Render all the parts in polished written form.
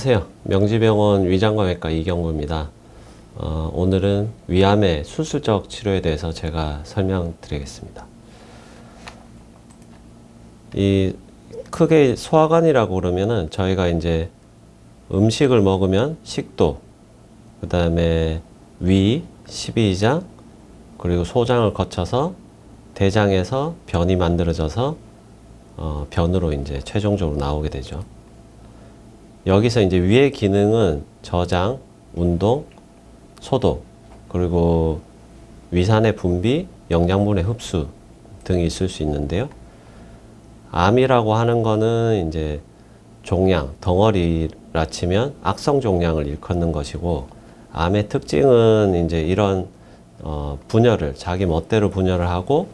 안녕하세요. 명지병원 위장관외과 이경구입니다. 오늘은 위암의 수술적 치료에 대해서 제가 설명드리겠습니다. 이 크게 소화관이라고 그러면은 저희가 이제 음식을 먹으면 식도, 그 다음에 위, 십이장, 그리고 소장을 거쳐서 대장에서 변이 만들어져서 변으로 이제 최종적으로 나오게 되죠. 여기서 이제 위의 기능은 저장, 운동, 소독, 그리고 위산의 분비, 영양분의 흡수 등이 있을 수 있는데요. 암이라고 하는 거는 이제 종양, 덩어리라 치면 악성 종양을 일컫는 것이고, 암의 특징은 이제 이런 분열을 자기 멋대로 분열을 하고,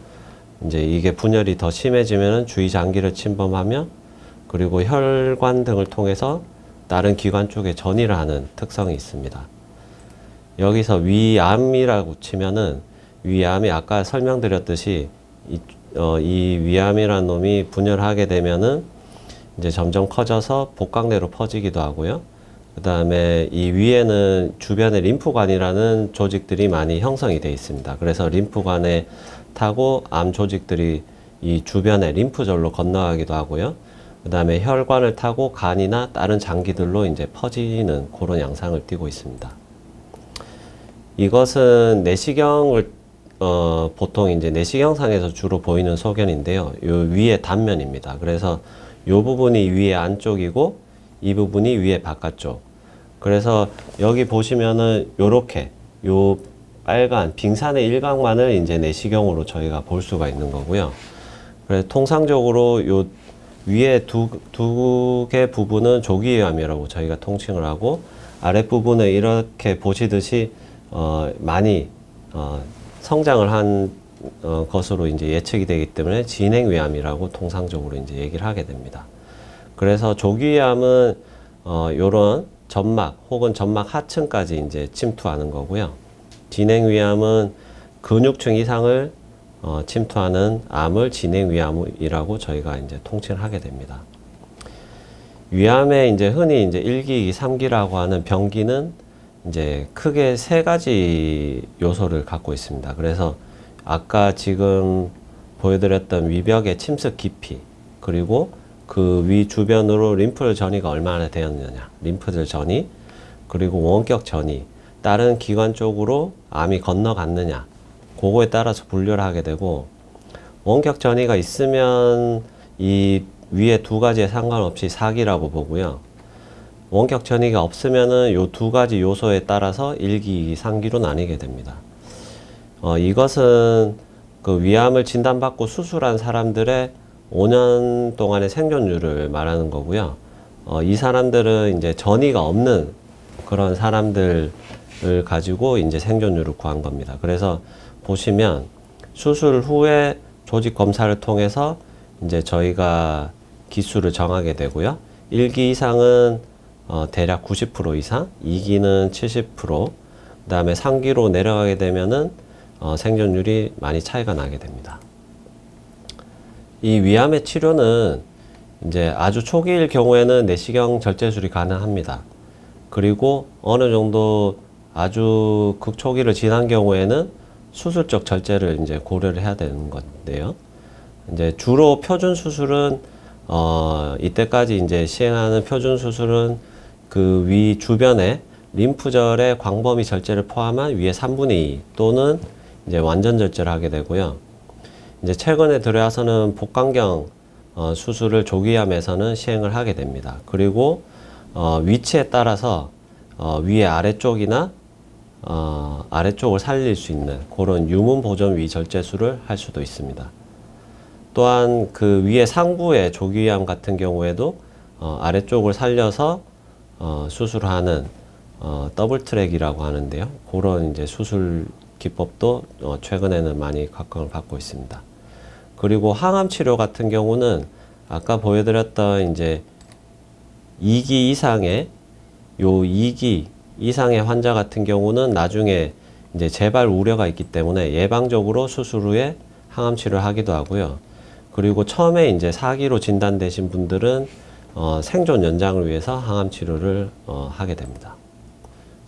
이제 이게 분열이 더 심해지면은 주위 장기를 침범하며, 그리고 혈관 등을 통해서 다른 기관 쪽에 전이를 하는 특성이 있습니다. 여기서 위암이라고 치면은 위암이 아까 설명드렸듯이 이 위암이라는 놈이 분열하게 되면은 이제 점점 커져서 복강내로 퍼지기도 하고요. 그 다음에 이 위에는 주변에 림프관이라는 조직들이 많이 형성이 되어 있습니다. 그래서 림프관에 타고 암 조직들이 이 주변에 림프절로 건너가기도 하고요. 그 다음에 혈관을 타고 간이나 다른 장기들로 이제 퍼지는 그런 양상을 띠고 있습니다. 이것은 내시경을 보통 이제 내시경상에서 주로 보이는 소견인데요. 요 위의 단면입니다. 그래서 요 부분이 위의 안쪽이고 이 부분이 위의 바깥쪽. 그래서 여기 보시면은 요렇게 요 빨간 빙산의 일각만을 이제 내시경으로 저희가 볼 수가 있는 거고요. 그래서 통상적으로 요 위에 두 개 부분은 조기위암이라고 저희가 통칭을 하고, 아랫부분에 이렇게 보시듯이 많이 성장을 한 것으로 이제 예측이 되기 때문에 진행위암이라고 통상적으로 이제 얘기를 하게 됩니다. 그래서 조기위암은 요런 점막 혹은 점막 하층까지 이제 침투하는 거고요. 진행위암은 근육층 이상을 침투하는 암을 진행위암이라고 저희가 이제 통칭을 하게 됩니다. 위암에 이제 흔히 이제 1기, 2기, 3기라고 하는 병기는 이제 크게 세 가지 요소를 갖고 있습니다. 그래서 아까 지금 보여드렸던 위벽의 침습 깊이, 그리고 그 위 주변으로 림프 전이가 얼마나 되었느냐, 림프들 전이, 그리고 원격 전이, 다른 기관 쪽으로 암이 건너갔느냐, 그거에 따라서 분류를 하게 되고, 원격 전이가 있으면 이 위에 두 가지에 상관없이 4기라고 보고요. 원격 전이가 없으면은 요 두 가지 요소에 따라서 1기, 2기, 3기로 나뉘게 됩니다. 이것은 그 위암을 진단받고 수술한 사람들의 5년 동안의 생존율을 말하는 거고요. 이 사람들은 이제 전이가 없는 그런 사람들을 가지고 이제 생존율을 구한 겁니다. 그래서 보시면 수술 후에 조직 검사를 통해서 이제 저희가 기수를 정하게 되고요. 1기 이상은 대략 90% 이상, 2기는 70%, 그 다음에 3기로 내려가게 되면은 생존율이 많이 차이가 나게 됩니다. 이 위암의 치료는 이제 아주 초기일 경우에는 내시경 절제술이 가능합니다. 그리고 어느 정도 아주 극초기를 지난 경우에는 수술적 절제를 이제 고려를 해야 되는 건데요. 이제 주로 표준 수술은 이때까지 이제 시행하는 표준 수술은 그 위 주변에 림프절의 광범위 절제를 포함한 위의 3분의 2 또는 이제 완전 절제를 하게 되고요. 이제 최근에 들어와서는 복강경 수술을 조기암에서는 시행을 하게 됩니다. 그리고 위치에 따라서 위의 아래쪽이나 아래쪽을 살릴 수 있는 그런 유문 보존 위 절제술을 할 수도 있습니다. 또한 그 위의 상부의 조기위암 같은 경우에도 아래쪽을 살려서 수술하는 더블 트랙이라고 하는데요. 그런 이제 수술 기법도 최근에는 많이 각광을 받고 있습니다. 그리고 항암 치료 같은 경우는 아까 보여드렸던 이제 2기 이상의 2기 이상의 환자 같은 경우는 나중에 이제 재발 우려가 있기 때문에 예방적으로 수술 후에 항암 치료를 하기도 하고요. 그리고 처음에 이제 4기로 진단되신 분들은 생존 연장을 위해서 항암 치료를 하게 됩니다.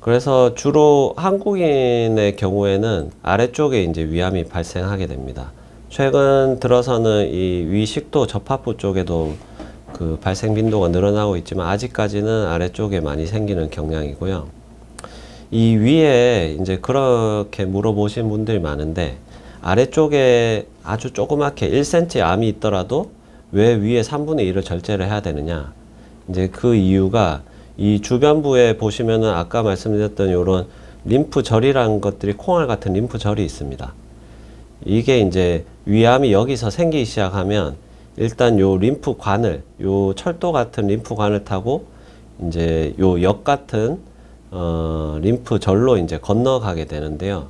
그래서 주로 한국인의 경우에는 아래쪽에 이제 위암이 발생하게 됩니다. 최근 들어서는 이 위식도 접합부 쪽에도 그 발생 빈도가 늘어나고 있지만 아직까지는 아래쪽에 많이 생기는 경향이고요. 이 위에 이제 그렇게 물어보신 분들이 많은데, 아래쪽에 아주 조그맣게 1cm 암이 있더라도 왜 위에 3분의 1을 절제를 해야 되느냐. 이제 그 이유가 이 주변부에 보시면은 아까 말씀드렸던 요런 림프절이라는 것들이 콩알 같은 림프절이 있습니다. 이게 이제 위암이 여기서 생기기 시작하면 일단 요 림프관을, 요 철도 같은 림프관을 타고 이제 요 역 같은 림프절로 이제 건너가게 되는데요.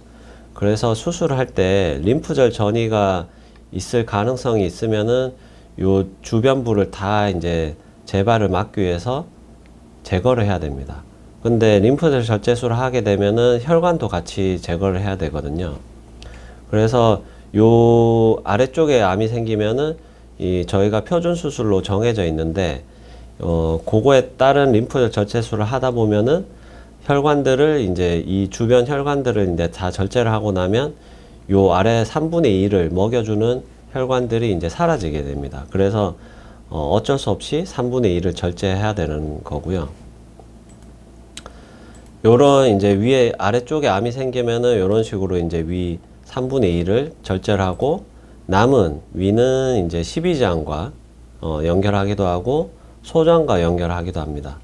그래서 수술을 할 때 림프절 전이가 있을 가능성이 있으면은 요 주변부를 다 이제 재발을 막기 위해서 제거를 해야 됩니다. 근데 림프절 절제술을 하게 되면은 혈관도 같이 제거를 해야 되거든요. 그래서 요 아래쪽에 암이 생기면은 이 저희가 표준 수술로 정해져 있는데, 그거에 따른 림프절 절제술을 하다 보면은 혈관들을 이제 이 주변 혈관들을 이제 다 절제를 하고 나면 요 아래 3분의 1을 먹여주는 혈관들이 이제 사라지게 됩니다. 그래서 어쩔 수 없이 3분의 1을 절제해야 되는 거고요. 요런 이제 위에 아래쪽에 암이 생기면은 요런 식으로 이제 위 3분의 1을 절제를 하고 남은 위는 이제 십이지장과 연결하기도 하고 소장과 연결하기도 합니다.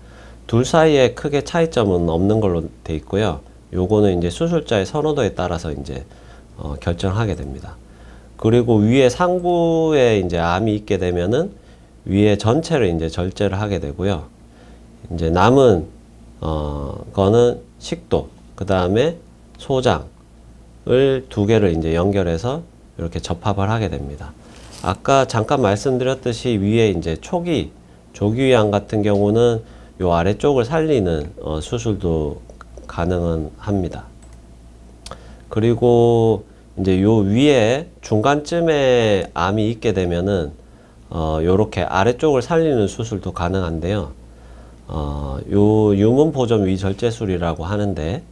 둘 사이에 크게 차이점은 없는 걸로 돼 있고요. 요거는 이제 수술자의 선호도에 따라서 이제 결정하게 됩니다. 그리고 위에 상부에 이제 암이 있게 되면은 위에 전체를 이제 절제를 하게 되고요. 이제 남은 거는 식도, 그 다음에 소장을 두 개를 이제 연결해서 이렇게 접합을 하게 됩니다. 아까 잠깐 말씀드렸듯이 위에 이제 조기위암 같은 경우는 요 아래쪽을 살리는 수술도 가능은 합니다. 그리고 이제 요 위에 중간쯤에 암이 있게 되면은 요렇게 아래쪽을 살리는 수술도 가능한데요. 요 유문보존 위절제술이라고 하는데,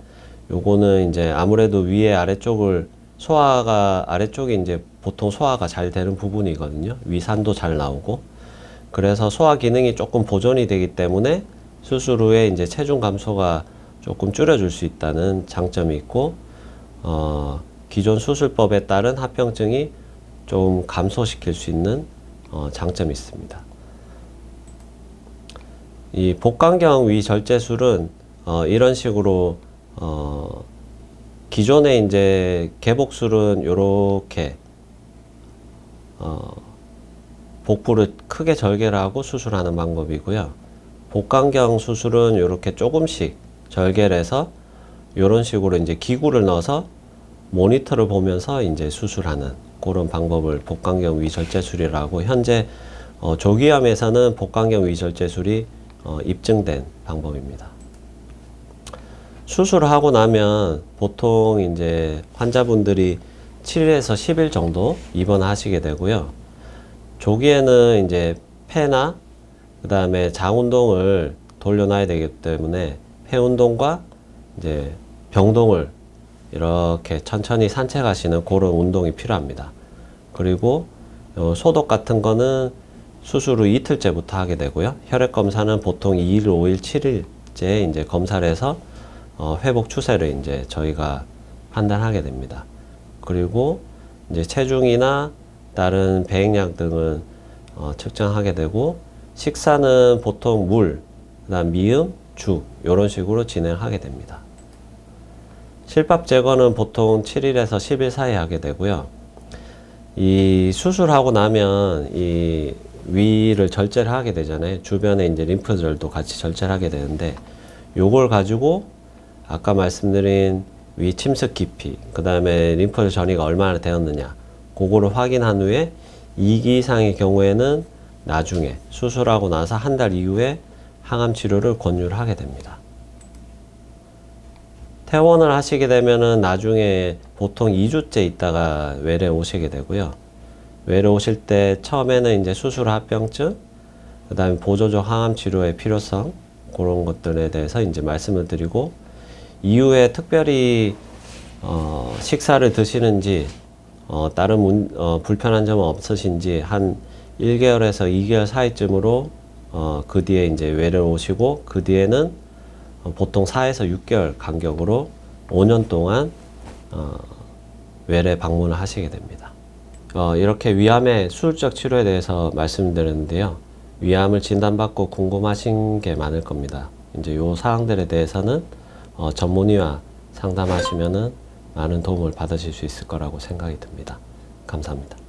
요거는 이제 아무래도 위에 아래쪽을 소화가 아래쪽이 이제 보통 소화가 잘 되는 부분이거든요. 위산도 잘 나오고. 그래서 소화 기능이 조금 보존이 되기 때문에 수술 후에 이제 체중 감소가 조금 줄여줄 수 있다는 장점이 있고, 기존 수술법에 따른 합병증이 좀 감소시킬 수 있는 장점이 있습니다. 이 복강경 위절제술은 이런 식으로 기존에 이제 개복술은 요렇게 복부를 크게 절개를 하고 수술하는 방법이고요. 복강경 수술은 요렇게 조금씩 절개를 해서 요런 식으로 이제 기구를 넣어서 모니터를 보면서 이제 수술하는 그런 방법을 복강경 위절제술이라고, 현재 조기암에서는 복강경 위절제술이 입증된 방법입니다. 수술을 하고 나면 보통 이제 환자분들이 7일에서 10일 정도 입원하시게 되고요. 조기에는 이제 폐나 그 다음에 장 운동을 돌려놔야 되기 때문에 폐 운동과 이제 병동을 이렇게 천천히 산책하시는 그런 운동이 필요합니다. 그리고 소독 같은 거는 수술 후 이틀째부터 하게 되고요. 혈액 검사는 보통 2일, 5일, 7일째 이제 검사를 해서 회복 추세를 이제 저희가 판단하게 됩니다. 그리고 이제 체중이나 다른 배행량 등은 측정하게 되고, 식사는 보통 물, 그다음 미음, 죽 이런 식으로 진행하게 됩니다. 실밥 제거는 보통 7일에서 10일 사이 하게 되고요. 이 수술하고 나면 이 위를 절제를 하게 되잖아요. 주변에 이제 림프절도 같이 절제를 하게 되는데, 요걸 가지고 아까 말씀드린 위 침습 깊이, 그 다음에 림프절 전이가 얼마나 되었느냐, 그거를 확인한 후에 2기 이상의 경우에는 나중에 수술하고 나서 한 달 이후에 항암 치료를 권유를 하게 됩니다. 퇴원을 하시게 되면은 나중에 보통 2주째 있다가 외래 오시게 되고요. 외래 오실 때 처음에는 이제 수술 합병증, 그다음에 보조적 항암 치료의 필요성, 그런 것들에 대해서 이제 말씀을 드리고, 이후에 특별히 식사를 드시는지 다른 불편한 점은 없으신지 한 1개월에서 2개월 사이쯤으로 그 뒤에 이제 외래를 오시고, 그 뒤에는 보통 4에서 6개월 간격으로 5년 동안 외래 방문을 하시게 됩니다. 이렇게 위암의 수술적 치료에 대해서 말씀드렸는데요. 위암을 진단받고 궁금하신 게 많을 겁니다. 이제 요 사항들에 대해서는 전문의와 상담하시면은 많은 도움을 받으실 수 있을 거라고 생각이 듭니다. 감사합니다.